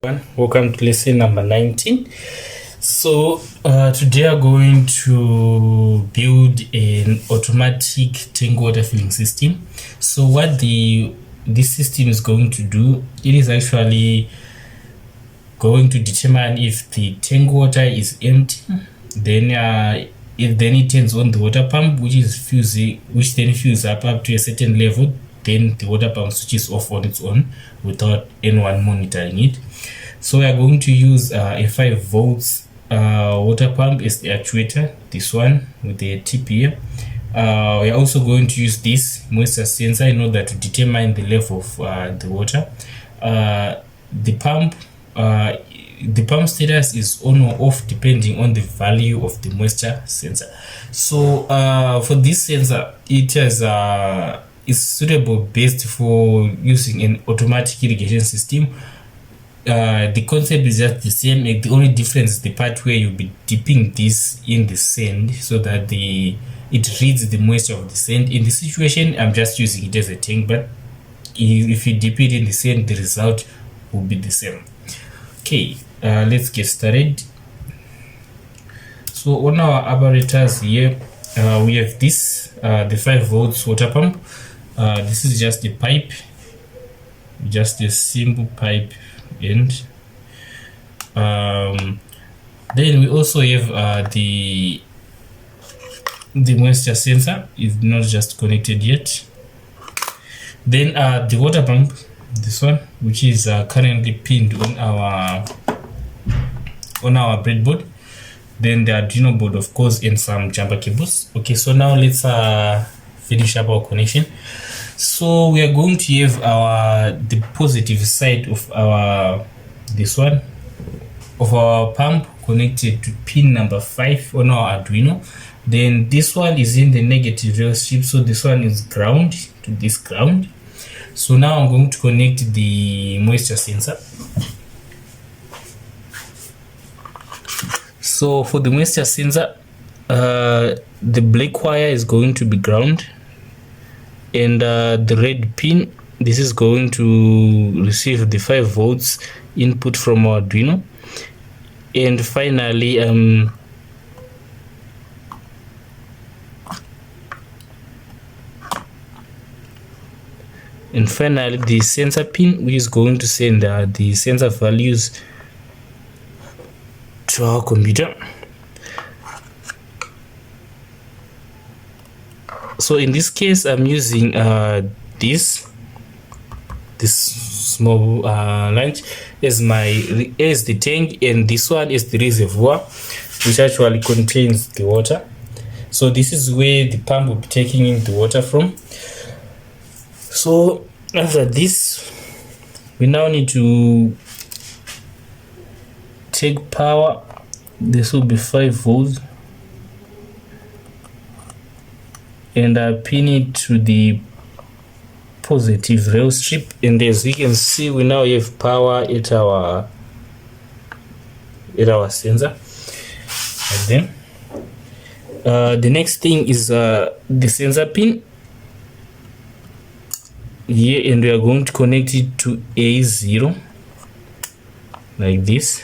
Welcome to lesson number 19. So today I'm going to build an automatic tank water filling system. So what this system is going to do, it is actually going to determine if the tank water is empty, then it turns on the water pump, which then fills up to a certain level. Then the water pump switches off on its own without anyone monitoring it. So we are going to use a 5 volts water pump as the actuator, this one with the tip here. We are also going to use this moisture sensor in order to determine the level of the water. The pump status is on or off depending on the value of the moisture sensor. So for this sensor, it is suitable best for using an automatic irrigation system. The concept is just the same. The only difference is the part where you'll be dipping this in the sand so that it reads the moisture of the sand. In this situation, I'm just using it as a tank, but if you dip it in the sand, the result will be the same. Okay, let's get started. So on our apparatus here, we have this, the 5 volts water pump. This is just a pipe, just a simple pipe end. Then we also have the moisture sensor is not just connected yet. Then the water pump, this one, which is currently pinned on our breadboard. Then the Arduino board, of course, and some jumper cables. Okay, so now let's finish up our connection. So we are going to have the positive side of our pump connected to pin number 5 on our Arduino. Then this one is in the negative rail strip, so this one is ground to this ground. So now I'm going to connect the moisture sensor. So for the moisture sensor, the black wire is going to be ground, and the red pin, this is going to receive the 5 volts input from our Arduino. And finally the sensor pin, which is going to send the sensor values to our computer. So in this case, I'm using this small line as the tank, and this one is the reservoir, which actually contains the water. So this is where the pump will be taking in the water from. So after this, we now need to take power. This will be 5 volts, and I pin it to the positive rail strip, and as we can see, we now have power at our sensor. And then the next thing is the sensor pin here, and we are going to connect it to A0 like this.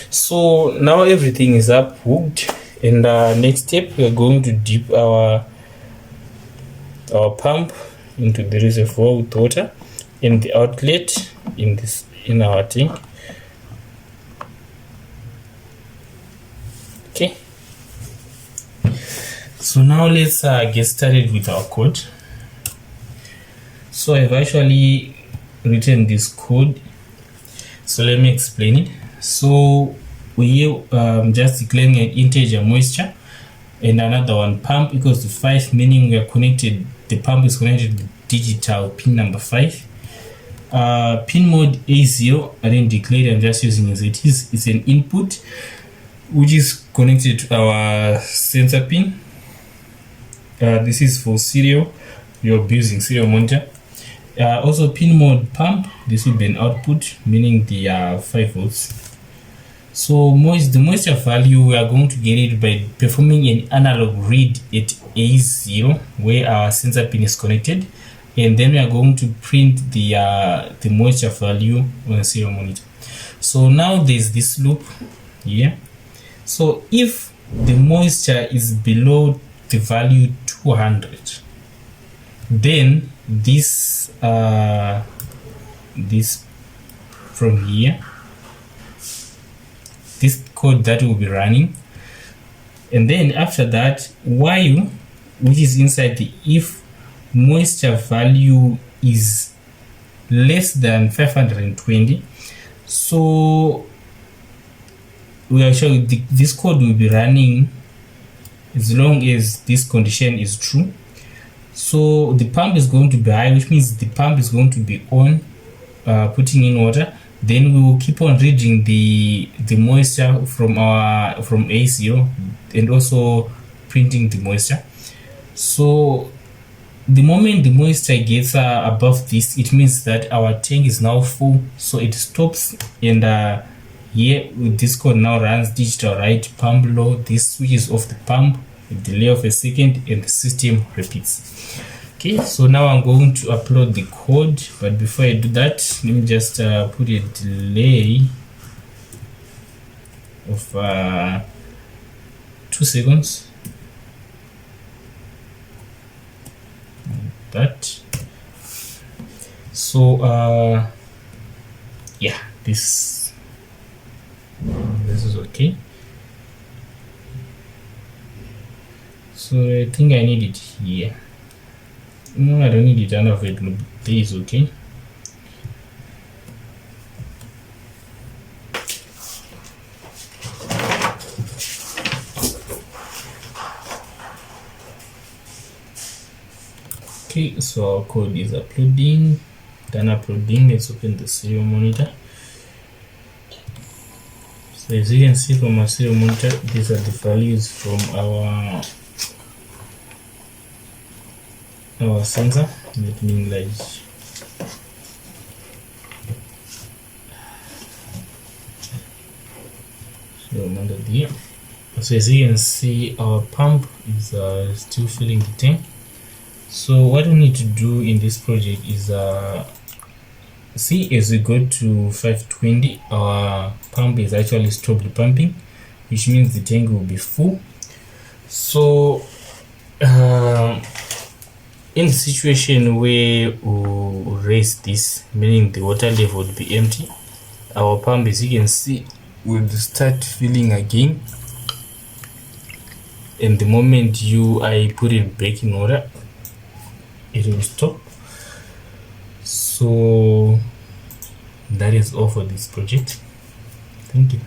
So now everything is up hooked, and next step, we are going to dip our pump into the reservoir with water, and the outlet in our tank. Okay, so now let's get started with our code. So I've actually written this code, so let me explain it. So we just declaring an integer moisture, and another one pump equals to 5, meaning the pump is connected to digital pin number 5. Pin mode A0, I didn't declare it, I'm just using as it is. It's an input which is connected to our sensor pin. This is for serial, you're using serial monitor. Also pin mode pump, this will be an output, meaning the 5 volts. So the moisture value, we are going to get it by performing an analog read at A0 where our sensor pin is connected. and then we are going to print the moisture value on the serial monitor. So now there's this loop here. So if the moisture is below the value 200, then this from here, this code that will be running, and then after that, while, which is inside the if moisture value is less than 520, so we are showing this code will be running as long as this condition is true. So the pump is going to be high, which means the pump is going to be on, putting in water. Then we will keep on reading the moisture from A0 and also printing the moisture. So the moment the moisture gets above this, it means that our tank is now full, so it stops. And here this code now runs digital write pump low. This switches off the pump, a delay of a second, and the system repeats. Okay, so now I'm going to upload the code, but before I do that, let me just put a delay of 2 seconds. That. So yeah, this is okay. So I think I need it here. No, I don't need it under it. There is okay. Okay, so our code is uploading. Done uploading. Let's open the serial monitor. So as you can see from our serial monitor, these are the values from our sensor. Let me enlarge. So as you can see, our pump is still filling the tank. So what we need to do in this project is see, as we go to 520, our pump is actually stopped pumping, which means the tank will be full. So in the situation where we raise this, meaning the water level would be empty, our pump, as you can see, will start filling again. And the moment I put it back in order, it will stop. So that is all for this project. Thank you.